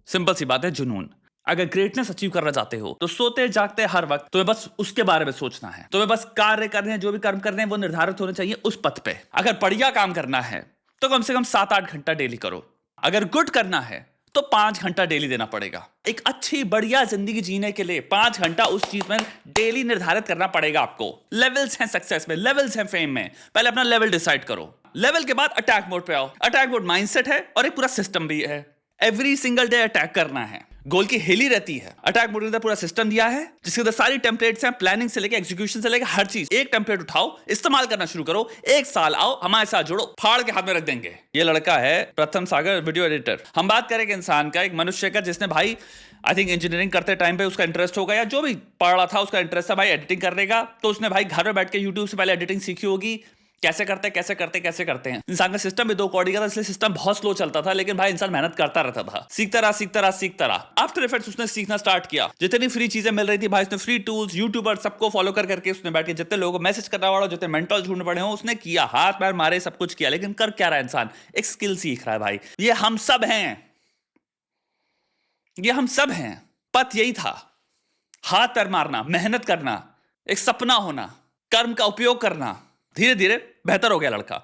Simple सी बात है, जुनून। अगर ग्रेटनेस अचीव करना चाहते हो तो सोते जागते हर वक्त तुम्हें बस उसके बारे में सोचना है। तुम्हें बस कार्य करने हैं, जो भी कर्म करने हैं वो निर्धारित होने चाहिए उस पथ पे। अगर बढ़िया काम करना है तो कम से कम 7-8 घंटा डेली करो। अगर गुड करना है तो 5 घंटा डेली देना पड़ेगा। एक अच्छी बढ़िया जिंदगी जीने के लिए 5 घंटा उस चीज में डेली निर्धारित करना पड़ेगा आपको। लेवल्स हैं सक्सेस में, लेवल्स हैं फेम में। पहले अपना लेवल डिसाइड करो। लेवल के बाद अटैक मोड पे आओ। अटैक मोड माइंडसेट है और एक पूरा सिस्टम भी है। एवरी सिंगल डे अटैक करना है। गोल की हिल ही रहती है। अटैक मोड के अंदर पूरा सिस्टम दिया है जिसके अंदर सारी टेम्पलेट्स हैं, प्लानिंग से लेकर एग्जीक्यूशन से लेकर हर चीज। एक टेम्पलेट उठाओ, इस्तेमाल करना शुरू करो, 1 साल आओ, हमारे साथ जुड़ो, फाड़ के हाथ में रख देंगे। ये लड़का है प्रथम सागर, वीडियो एडिटर। हम बात करें एक इंसान का, एक मनुष्य का, जिसने भाई आई थिंक इंजीनियरिंग करते टाइम पे उसका इंटरेस्ट होगा या जो भी पढ़ रहा था उसका इंटरेस्ट था भाई एडिटिंग करने का। तो उसने भाई घर में बैठ के यूट्यूब से पहले एडिटिंग सीखी होगी। कैसे करते हैं। इंसान का सिस्टम भी 2 कौड़ी का था, इसलिए सिस्टम बहुत स्लो चलता था, लेकिन भाई इंसान मेहनत करता रहता था। सीखता रहा। आफ्टर इफेक्ट्स उसने सीखना स्टार्ट किया। जितनी फ्री चीजें मिल रही थी भाई, उसने फ्री टूल्स, यूट्यूबर सबको फॉलो करके उसने बैठ के जितने लोगों को मैसेज करना पड़ा, जितने मेंटर्स ढूंढने पड़े हो, उसने किया। हाथ पैर मारे, सब कुछ किया, लेकिन कर क्या रहा है इंसान? एक स्किल सीख रहा है भाई। ये हम सब हैं। पथ यही था, हाथ पैर मारना, मेहनत करना, एक सपना होना, कर्म का उपयोग करना। धीरे धीरे बेहतर हो गया लड़का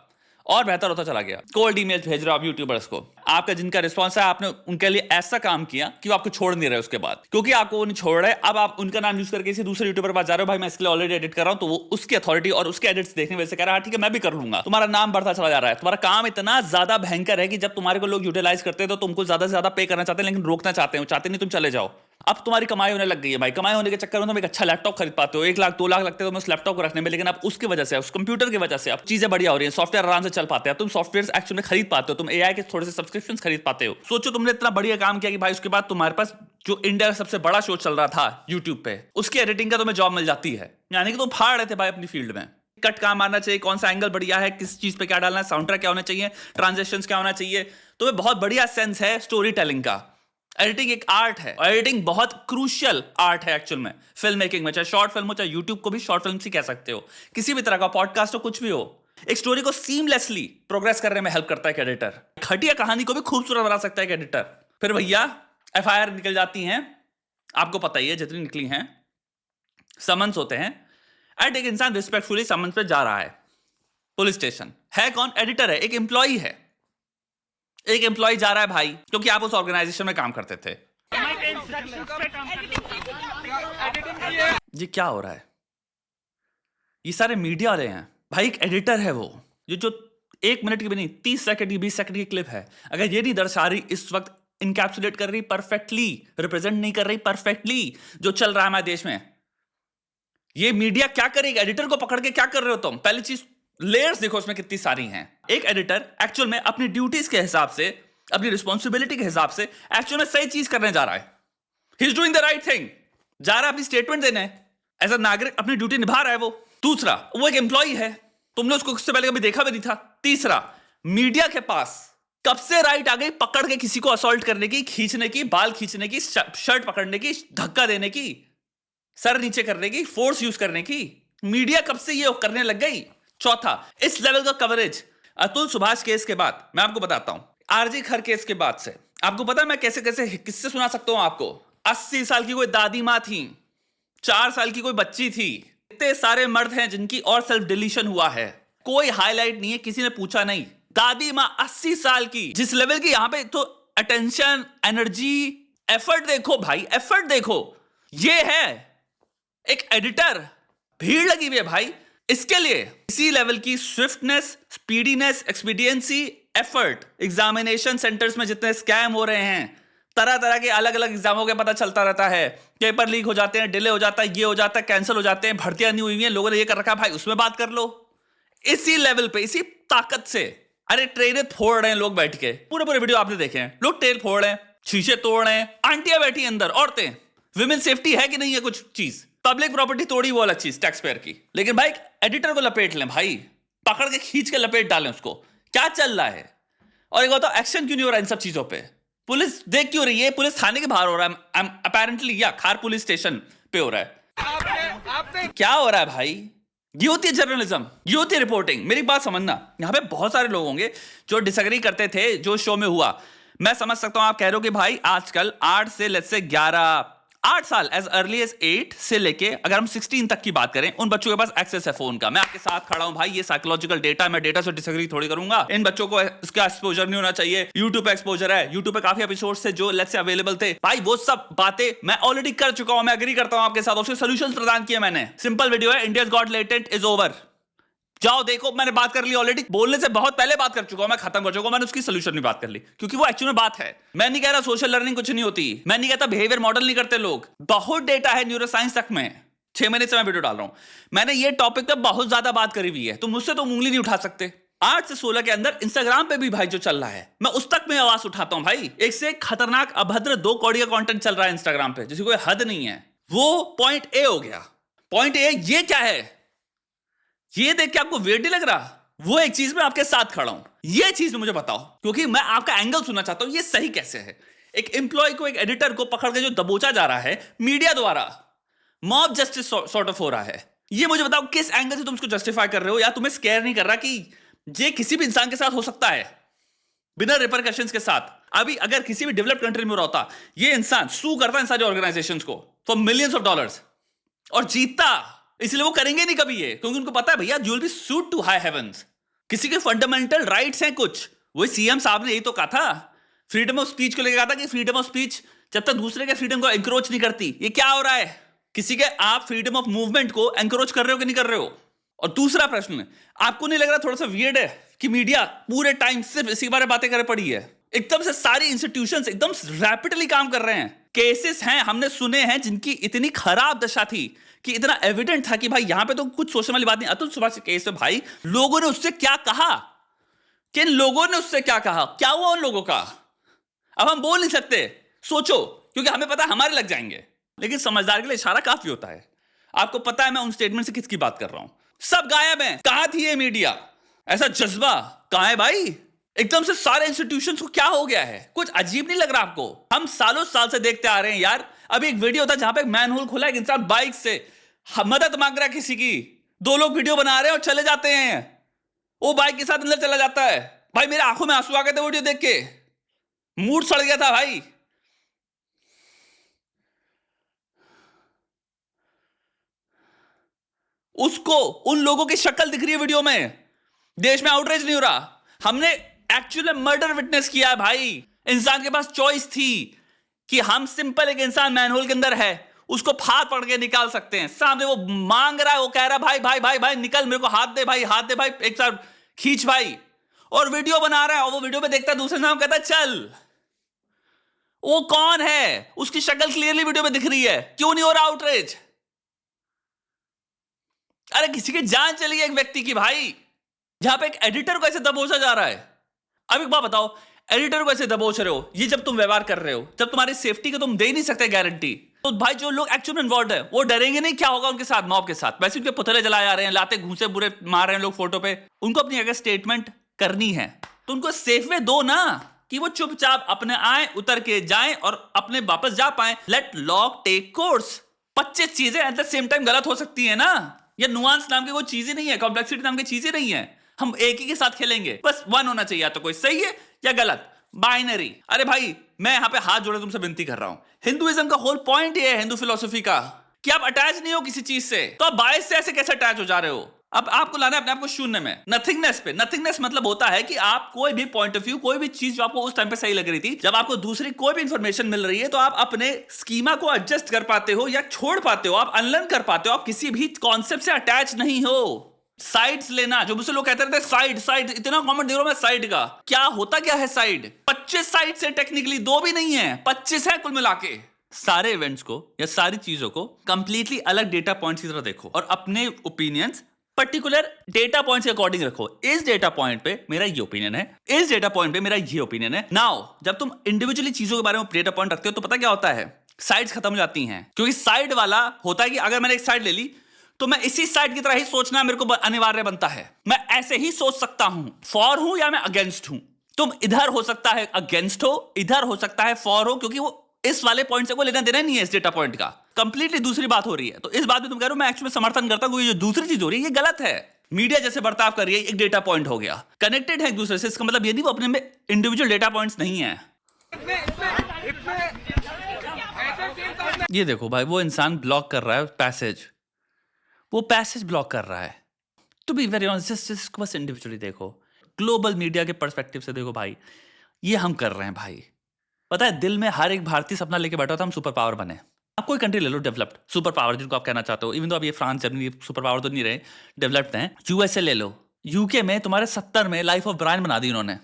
और बेहतर होता चला गया। कोल्ड ईमेल भेज रहे हो आप यूट्यूबर्स को, आपका जिनका रिस्पॉन्स है, आपने उनके लिए ऐसा काम किया कि वो आपको छोड़ नहीं रहे उसके बाद, क्योंकि आपको वो नहीं छोड़ रहे। अब आप उनका नाम यूज करके किसी दूसरे यूट्यूबर के पास जा रहे हो, भाई मैं इसके लिए ऑलरेडी एडिट कर रहा हूं, तो वो उसकी अथॉरिटी और उसके एडिट्स देखने वजह से कह रहा है ठीक है मैं भी कर लूंगा। तुम्हारा नाम बढ़ता चला जा रहा है। तुम्हारा काम इतना ज्यादा भयंकर है कि जब तुम्हारे को लोग यूटिलाइज करते हैं तो तुमको ज्यादा से ज्यादा पे करना चाहते हैं, लेकिन रोकना चाहते नहीं तुम चले जाओ। अब तुम्हारी कमाई होने लग गई है भाई। कमाई होने के चक्कर में तुम एक अच्छा लैपटॉप खरीद पाते हो, 1 लाख 2 लाख लगते हो उस लैपटॉप को रखने में, लेकिन अब उसकी वजह से, उस कंप्यूटर की वजह से अब चीजें बढ़िया हो रही हैं। सॉफ्टवेयर आराम से चल पाते हैं, तुम सॉफ्टवेयर एक्चुअली में खरीद पाते हो, तुम एआई के थोड़े से सब्सक्रिप्शन खरीद पाते हो। सोचो तुमने इतना बढ़िया काम किया कि भाई उसके बाद तुम्हारे पास जो इंडिया का सबसे बड़ा शो चल रहा था यूट्यूब पे, उसकी एडिटिंग का तुम्हें जॉब मिल जाती है। यानी कि तुम फाड़ रहे थे भाई अपनी फील्ड में। कट कहां मारना चाहिए, कौन सा एंगल बढ़िया है, किस चीज पे क्या डालना है, साउंड ट्रैक क्या होना चाहिए, ट्रांजेक्शंस क्या होना चाहिए, तुम्हें बहुत बढ़िया सेंस है स्टोरी टेलिंग का। एडिटिंग एक आर्ट है और एडिटिंग बहुत क्रूशियल आर्ट है एक्चुअल में फिल्म मेकिंग में। चाहे शॉर्ट फिल्म हो, चाहे यूट्यूब को भी शॉर्ट फिल्म से कह सकते हो, किसी भी तरह का पॉडकास्ट हो, कुछ भी हो, एक स्टोरी को सीमलेसली प्रोग्रेस करने में हेल्प करता है एडिटर। खटिया कहानी को भी खूबसूरत बना सकता है एडिटर। फिर भैया एफआईआर निकल जाती हैं, आपको पता ही है जितनी निकली हैं, समन्स होते हैं। एंड एक इंसान रिस्पेक्टफुली समन्स पे जा रहा है पुलिस स्टेशन, है कौन? एडिटर है, एक एम्प्लॉई है। एक एम्प्लॉय जा रहा है भाई, क्योंकि आप उस ऑर्गेनाइजेशन में काम करते थे। ये क्या हो रहा है? ये सारे मीडिया वाले हैं भाई। एक एडिटर है वो, ये जो 1 मिनट की भी नहीं, 30 सेकंड की, 20 सेकंड की क्लिप है, अगर ये नहीं दर्शा रही इस वक्त, इनकैप्सुलेट कर रही परफेक्टली, रिप्रेजेंट नहीं कर रही परफेक्टली जो चल रहा है हमारे देश में, ये मीडिया क्या करेगी? एडिटर को पकड़ के क्या कर रहे हो तुम? पहली चीज लेयर्स देखो उसमें कितनी सारी हैं। एक एडिटर एक्चुअल में अपनी ड्यूटीज के हिसाब से, अपनी रिस्पॉन्सिबिलिटी के हिसाब से एक्चुअल में सही चीज करने जा रहा है। He is doing the right thing, जा रहा है अपनी स्टेटमेंट देने, एज अ नागरिक अपनी ड्यूटी निभा रहा है वो। दूसरा, वो एक एम्प्लॉई है, तुमने उसको उससे पहले कभी देखा भी नहीं था। तीसरा, मीडिया के पास कब से राइट आ गई पकड़ के किसी को असॉल्ट करने की, खींचने की, बाल खींचने की, शर्ट पकड़ने की, धक्का देने की, सर नीचे करने की, फोर्स यूज करने की। मीडिया कब से ये करने लग गई। चौथा, इस लेवल का कवरेज अतुल सुभाष केस के बाद, मैं आपको बताता हूं, आरजी खर केस के बाद से आपको पता है मैं कैसे कैसे किससे सुना सकता हूं आपको। 80 साल की कोई दादी मां थी, 4 साल की कोई बच्ची थी, इतने सारे मर्द हैं जिनकी और सेल्फ डिलीशन हुआ है, कोई हाईलाइट नहीं है, किसी ने पूछा नहीं। दादी मां 80 साल की, जिस लेवल की, यहां पे तो अटेंशन, एनर्जी, एफर्ट देखो भाई, एफर्ट देखो। ये है एक एडिटर, भीड़ लगी हुई है भाई इसके लिए। इसी लेवल की swiftness, speediness, expediency, effort. Examination centres में जितने स्कैम हो रहे हैं, तरह तरह के अलग अलग एग्जामों के पता चलता रहता है, पेपर लीक हो जाते हैं, डिले हो जाता है, ये हो जाता है, कैंसिल हो जाते हैं, भर्तियां नहीं हुई हैं, लोगों ने ये कर रखा है, भाई उसमें बात कर लो। इसी लेवल पे, इसी ताकत से, अरे ट्रेनें फोड़ रहे हैं लोग बैठ के, पूरे पूरे वीडियो आपने देखे हैं, लोग ट्रेन फोड़ रहे हैं, शीशे तोड़ रहे हैं, आंटियां बैठी अंदर, औरतें। विमेन सेफ्टी है कि नहीं है कुछ चीज? पब्लिक प्रॉपर्टी तोड़ी वो अलग चीज, टैक्स पेयर की, लेकिन भाई एडिटर को लपेट लें भाई, पकड़ के खींच के लपेट डालें उसको। क्या चल रहा है? और एक बताओ, एक्शन क्यों नहीं हो रहा इन सब चीजों पे? पुलिस देख क्यों रही है? पुलिस थाने के बाहर हो रहा है अपैरेंटली, या खार पुलिस स्टेशन पे हो रहा है। क्या हो रहा है भाई? ये होती है जर्नलिज्म, ये होती है रिपोर्टिंग। मेरी बात समझना, यहां पे बहुत सारे लोग होंगे जो डिसएग्री करते थे जो शो में हुआ। मैं समझ सकता हूं आप कह रहे हो कि भाई आजकल 8 से लेट्स से 11 8 साल एज अर्ली एज 8 से लेके अगर हम 16 तक की बात करें, उन बच्चों के पास एक्सेस है फोन का। मैं आपके साथ खड़ा हूं भाई, ये साइकोलॉजिकल डेटा, मैं डेटा से डिसएग्री थोड़ी करूंगा। इन बच्चों को इसका एक्सपोजर नहीं होना चाहिए। यूट्यूब पे एक्सपोजर है, यूट्यूब पे काफी एपिसोड से जो लेट्स से अवेलेबल थे, भाई वो सब बातें मैं ऑलरेडी कर चुका हूं, मैं एग्री करता हूं आपके साथ, उसके सॉल्यूशंस प्रदान किए मैंने। सिंपल वीडियो है, India's got latent is over, जाओ देखो, मैंने बात कर ली ऑलरेडी, बोलने से बहुत पहले बात कर चुका हूं, मैं खत्म कर चुका हूं, मैंने उसकी सोल्यूशन में बात कर ली, क्योंकि वो एक्चुअल में बात है। मैं नहीं कह रहा सोशल लर्निंग कुछ नहीं होती, मैं नहीं कहता बिहेवियर मॉडल नहीं करते लोग, बहुत डेटा है न्यूरो साइंस तक में। 6 महीने से मैं वीडियो डाल रहा हूं, मैंने ये टॉपिक पे बहुत ज्यादा बात करी हुई है, तो मुझसे तो उंगली नहीं उठा सकते। 8 से 16 के अंदर इंस्टाग्राम पे भी भाई जो चल रहा है, मैं उस तक में आवाज उठाता हूं भाई। एक से खतरनाक अभद्र 2 कौड़ी का कंटेंट चल रहा है इंस्टाग्राम पे, जिसकी कोई हद नहीं है। वो पॉइंट ए हो गया। पॉइंट ए, ये क्या है, ये देख के आपको वेट नहीं लग रहा? वो एक चीज में आपके साथ खड़ा हूं, ये चीज मुझे बताओ, क्योंकि मैं आपका एंगल सुनना चाहता हूं, ये सही कैसे है? एक एम्प्लॉय को, एक एडिटर को पकड़ के जो दबोचा जा रहा है मीडिया द्वारा, मॉब जस्टिस सॉर्ट ऑफ हो रहा है, ये मुझे बताओ किस एंगल से तुम इसको जस्टिफाई कर रहे हो? या तुम्हें स्केयर नहीं कर रहा कि ये किसी भी इंसान के साथ हो सकता है बिना रिपरकशंस के साथ? अभी अगर किसी भी डेवलप्ड कंट्री में हो रहा होता, ये इंसान सू करता इन सारी ऑर्गेनाइजेशंस को फॉर मिलियंस ऑफ डॉलर्स और जीतता। इसलिए वो करेंगे नहीं कभी ये, क्योंकि उनको पता है भैया you will be suit to high heavens. किसी के फंडामेंटल राइट्स हैं कुछ, वही सीएम साहब ने यही तो कहा था, फ्रीडम ऑफ स्पीच को लेकर कहा था कि फ्रीडम ऑफ स्पीच जब तक दूसरे के फ्रीडम को एंकरोच नहीं करती। ये क्या हो रहा है? किसी के आप फ्रीडम ऑफ मूवमेंट को एंकरोच कर रहे हो कि नहीं कर रहे हो? और दूसरा प्रश्न, आपको नहीं लग रहा थोड़ा सा वियर्ड है कि मीडिया पूरे टाइम सिर्फ इसी बारे में बातें करे पड़ी है? एकदम से सारी इंस्टीट्यूशंस एकदम रैपिडली काम कर रहे हैं। केसेस हैं, हमने सुने हैं जिनकी इतनी खराब दशा थी कि इतना एविडेंट था कि भाई यहां पे तो कुछ सोचने वाली बात नहीं। अतुल सुभाष के केस में भाई लोगों ने उससे क्या कहा, किन लोगों ने उससे क्या कहा, क्या हुआ उन लोगों का? अब हम बोल नहीं सकते, सोचो, क्योंकि हमें पता हमारे लग जाएंगे, लेकिन समझदार के लिए इशारा काफी होता है। आपको पता है मैं उन स्टेटमेंट से किसकी बात कर रहा हूं। सब गायब हैं, कहां थी ये मीडिया? ऐसा जज्बा कहां है भाई? एकदम से सारे इंस्टीट्यूशंस को क्या हो गया है? कुछ अजीब नहीं लग रहा आपको? हम सालों साल से देखते आ रहे हैं यार। अभी एक वीडियो था जहां पे एक मैनहोल खुला, एक इंसान बाइक से मदद मांग रहा है किसी की, 2 लोग वीडियो बना रहे हैं और चले जाते हैं, वो बाइक के साथ अंदर चला जाता है। भाई मेरे आंखों में आंसू आ गए थे वीडियो देख के, मूड सड़ गया था भाई। उसको उन लोगों की शक्ल दिख रही है वीडियो में, देश में आउटरीच नहीं हो रहा। हमने एक्चुअली मर्डर विटनेस किया है भाई। इंसान के पास चॉइस थी कि हम सिंपल एक इंसान मैनहोल के अंदर है, उसको फाड़ पड़ के निकाल सकते हैं। सामने वो मांग रहा है, वो कह रहा है भाई भाई भाई भाई निकल, मेरे को हाथ दे भाई, हाथ दे भाई, एक साथ खींच भाई, और वीडियो बना रहा है। और वो वीडियो में देखता है दूसरे नाम, कहता है चल। वो कौन है? उसकी शक्ल क्लियरली वीडियो में दिख रही है, क्यों नहीं हो रहा आउटरीच? अरे किसी की जान चली गई एक व्यक्ति की भाई, जहां पे एक एडिटर को ऐसे दबोचा जा रहा है। अब एक बात बताओ, एडिटर को ऐसे दबोच रहे हो, ये जब तुम व्यवहार कर रहे हो, जब तुम्हारी सेफ्टी को तुम दे नहीं सकते गारंटी, तो भाई जो लोग एक्चुअली इन्वॉल्व है वो डरेंगे नहीं? क्या होगा उनके साथ, मॉब के साथ? वैसे उनके पुतले जलाए जा रहे हैं, लाते घूसे बुरे मार रहे हैं लोग फोटो पे। उनको अपनी अगर स्टेटमेंट करनी है तो उनको सेफ वे दो ना, कि वो चुपचाप अपने आए, उतर के जाएं और अपने वापस जा पाए। Late law take course. 25 चीजें एट द सेम टाइम गलत हो सकती है ना। ये नुआंस नाम की कोई चीज ही नहीं है, कॉम्प्लेक्सिटी नाम की चीज ही नहीं है। हम एक ही के साथ खेलेंगे, बस 1 होना चाहिए, या तो कोई सही है या गलत, बाइनरी। अरे भाई मैं यहां पे हाथ जोड़े तुमसे विनती कर रहा हूं। हिंदुइज्म का होल पॉइंट ये है, हिंदू फिलोसफी का, कि आप अटैच नहीं हो किसी चीज से, तो आप बायस से ऐसे कैसे अटैच हो जा रहे हो? अब आपको लाना है अपने आप को शून्य में, नथिंगनेस पे। नथिंगनेस मतलब होता है कि आप कोई भी पॉइंट ऑफ व्यू, कोई भी चीज जो आपको उस टाइम पे सही लग रही थी, जब आपको दूसरी कोई भी इंफॉर्मेशन मिल रही है, तो आप अपने स्कीमा को एडजस्ट कर पाते हो या छोड़ पाते हो, आप अनलर्न कर पाते हो। आप किसी भी कॉन्सेप्ट से अटैच नहीं हो। साइड्स लेना, जो मुझसे लोग कहते रहते हैं साइड साइड, इतना कमेंट दे रहा हूं मैं साइड का, क्या होता क्या है साइड? 25 साइड से टेक्निकली 2 भी नहीं है, 25 है कुल मिला के। सारे इवेंट्स को या सारी चीजों को कंप्लीटली अलग डेटा पॉइंट्स की तरह देखो और अपने ओपिनियंस पर्टिकुलर डेटा पॉइंट्स के अकॉर्डिंग रखो। इस डेटा पॉइंट पे मेरा ये ओपिनियन है, इस डेटा पॉइंट पे मेरा ये ओपिनियन है। नाउ जब तुम इंडिविजुअली चीजों के बारे में डेटा पॉइंट रखते हो, तो पता क्या होता है, साइड्स खत्म हो जाती हैं। क्योंकि साइड वाला होता है कि अगर मैंने एक साइड ले ली, तो मैं इसी साइड की तरह ही सोचना मेरे को अनिवार्य बनता है। मैं ऐसे ही सोच सकता हूं, फॉर हूं या मैं अगेंस्ट हूं। तुम इधर हो सकता है अगेंस्ट हो, इधर हो सकता है फॉर हो, क्योंकि वो इस वाले पॉइंट से कोई लेना देना नहीं है इस डेटा पॉइंट का। कंप्लीटली दूसरी बात हो रही है। तो इस बात में तुम कह रहे हो मैं एक्चुअली समर्थन करता हूं, जो दूसरी चीज हो रही है ये गलत है। मीडिया जैसे बर्ताव कर रही है, एक डेटा पॉइंट हो गया, कनेक्टेड है एक दूसरे से, इसका मतलब ये नहीं वो अपने में इंडिविजुअल डेटा पॉइंट्स नहीं है। ये देखो भाई, वो इंसान ब्लॉक कर रहा है पैसेज, वो पैसेज ब्लॉक कर रहा है। टू बी वेरी ऑनेस्ट, इसको बस इंडिविजुअली देखो, ग्लोबल मीडिया के पर्सपेक्टिव से देखो भाई, ये हम कर रहे हैं भाई। पता है, दिल में हर एक भारतीय सपना लेके बैठा था हम सुपर पावर बने। आप कोई कंट्री ले लो डेवलप्ड सुपर पावर जिनको आप कहना चाहते हो, इवन तो अब ये फ्रांस जर्मनी सुपर पावर तो नहीं रहे, डेवलप्ड हैं। यूएसए ले लो, यूके में तुम्हारे 70 में लाइफ ऑफ ब्रायन बना दी उन्होंने,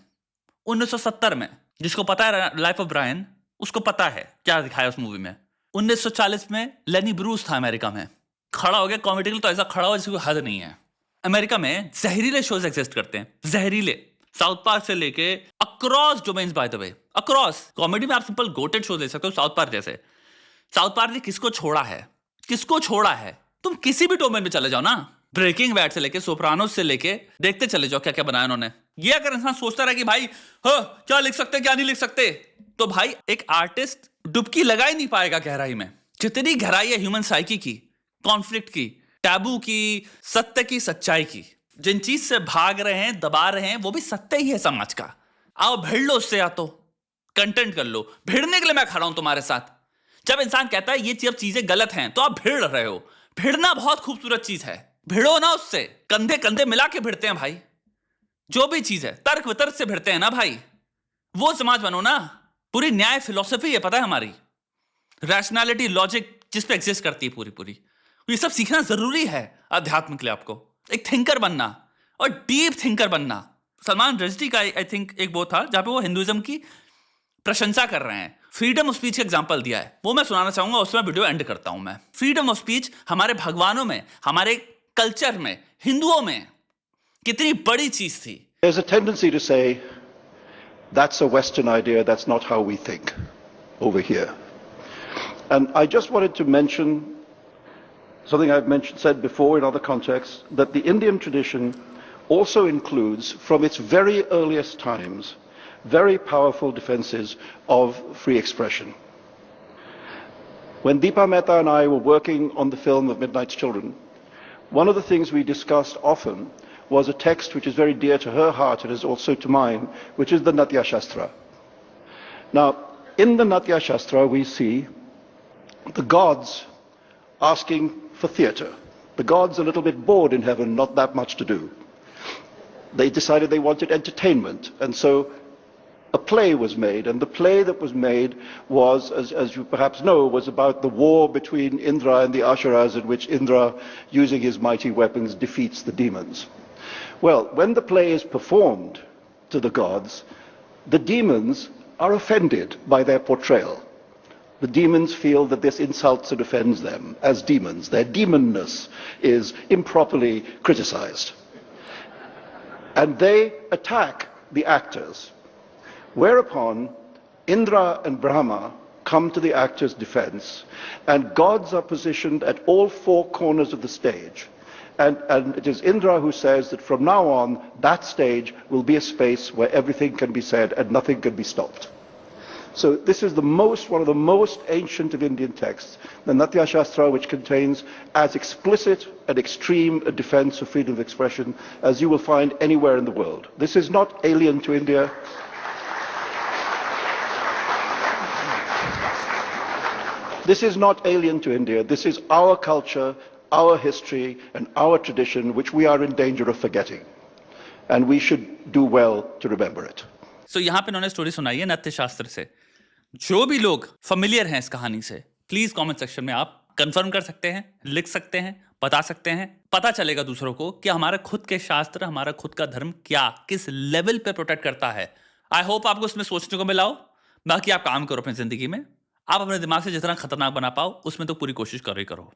1970 में। जिसको पता है लाइफ ऑफ ब्रायन, उसको पता है क्या दिखाया उस मूवी में। 1940 में लेनी ब्रूस था अमेरिका में, खड़ा हो गया कॉमेडी तो ऐसा खड़ा हो जिसकी कोई हद नहीं है। अमेरिका में जहरीले शोज एग्जिस्ट करते हैं, जहरीले, साउथ पार्क से लेके across domains, by the way across. Comedy में आप सिंपल गोटेड शो दे सकते हो, साउथ पार्क जैसे। साउथ पार्क ने किसको छोड़ा है, किसको छोड़ा है? तुम किसी भी डोमेन में चले जाओ ना, ब्रेकिंग बैड से लेके सोप्रानोस से लेके देखते चले जाओ क्या क्या बनाया उन्होंने। ये अगर इंसान सोचता रहा कि भाई क्या लिख सकते क्या नहीं लिख सकते, तो भाई एक आर्टिस्ट डुबकी लगा ही नहीं पाएगा गहराई में। जितनी गहराई है ह्यूमन साइकी की, कॉन्फ्लिक्ट की, टैबू की, सत्य की, सच्चाई की, जिन चीज से भाग रहे हैं, दबा रहे हैं, वो भी सत्य ही है समाज का। आओ भिड़ लो उससे, या तो कंटेंट कर लो। भिड़ने के लिए मैं खड़ा हूं तुम्हारे साथ। जब इंसान कहता है ये जब चीजें गलत हैं, तो आप भिड़ रहे हो। भिड़ना बहुत खूबसूरत चीज है, भिड़ो ना उससे, कंधे कंधे मिला के भिड़ते हैं भाई। जो भी चीज है तर्क वितर्क से भिड़ते हैं ना भाई, वो समाज बनो ना। पूरी न्याय फिलॉसफी है, पता है हमारी, रैशनैलिटी लॉजिक जिस पे एग्जिस्ट करती है पूरी पूरी। ये सब सीखना जरूरी है अध्यात्म के लिए, आपको एक थिंकर बनना और डीप थिंकर बनना। सलमान रश्दी का आई थिंक एक वो था जहां पे वो हिंदुइज्म की प्रशंसा कर रहे हैं, फ्रीडम ऑफ स्पीच का एग्जांपल दिया है, वो मैं सुनाना चाहूंगा, उसमें वीडियो एंड करता हूं मैं। फ्रीडम ऑफ स्पीच हमारे भगवानों में, हमारे कल्चर में, हिंदुओं में कितनी बड़ी चीज थी। There's a tendency to say that's a Western idea, that's not how we think over here. And I just wanted to mention something I've said before in other contexts, that the Indian tradition also includes, from its very earliest times, very powerful defenses of free expression. When Deepa Mehta and I were working on the film of Midnight's Children, one of the things we discussed often was a text which is very dear to her heart and is also to mine, which is the Natya Shastra. Now, in the Natya Shastra, we see the gods asking for theatre. The gods a little bit bored in heaven, not that much to do. They decided they wanted entertainment, and so a play was made, and the play that was made was, as you perhaps know, was about the war between Indra and the Asharas, in which Indra, using his mighty weapons, defeats the demons. Well, when the play is performed to the gods, the demons are offended by their portrayal. The demons feel that this insults and offends them as demons. Their demonness is improperly criticized. And they attack the actors. Whereupon Indra and Brahma come to the actors' defense, and gods are positioned at all four corners of the stage. And it is Indra who says that from now on, that stage will be a space where everything can be said and nothing can be stopped. So this is one of the most ancient of Indian texts, the Natya Shastra, which contains as explicit and extreme a defense of freedom of expression as you will find anywhere in the world. This is not alien to India. This is not alien to India. This is our culture, our history, and our tradition, which we are in danger of forgetting. And we should do well to remember it. So यहाँ पे उन्होंने story सुनाई है नाट्य शास्त्र से। जो भी लोग फेमिलियर हैं इस कहानी से, प्लीज कमेंट सेक्शन में आप कंफर्म कर सकते हैं, लिख सकते हैं, बता सकते हैं। पता चलेगा दूसरों को कि हमारा खुद के शास्त्र, हमारा खुद का धर्म क्या किस लेवल पे प्रोटेक्ट करता है। आई होप आपको इसमें सोचने को मिला हो। बाकी आप काम करो अपनी जिंदगी में, आप अपने दिमाग से जितना खतरनाक बना पाओ उसमें तो पूरी कोशिश करो ही करो।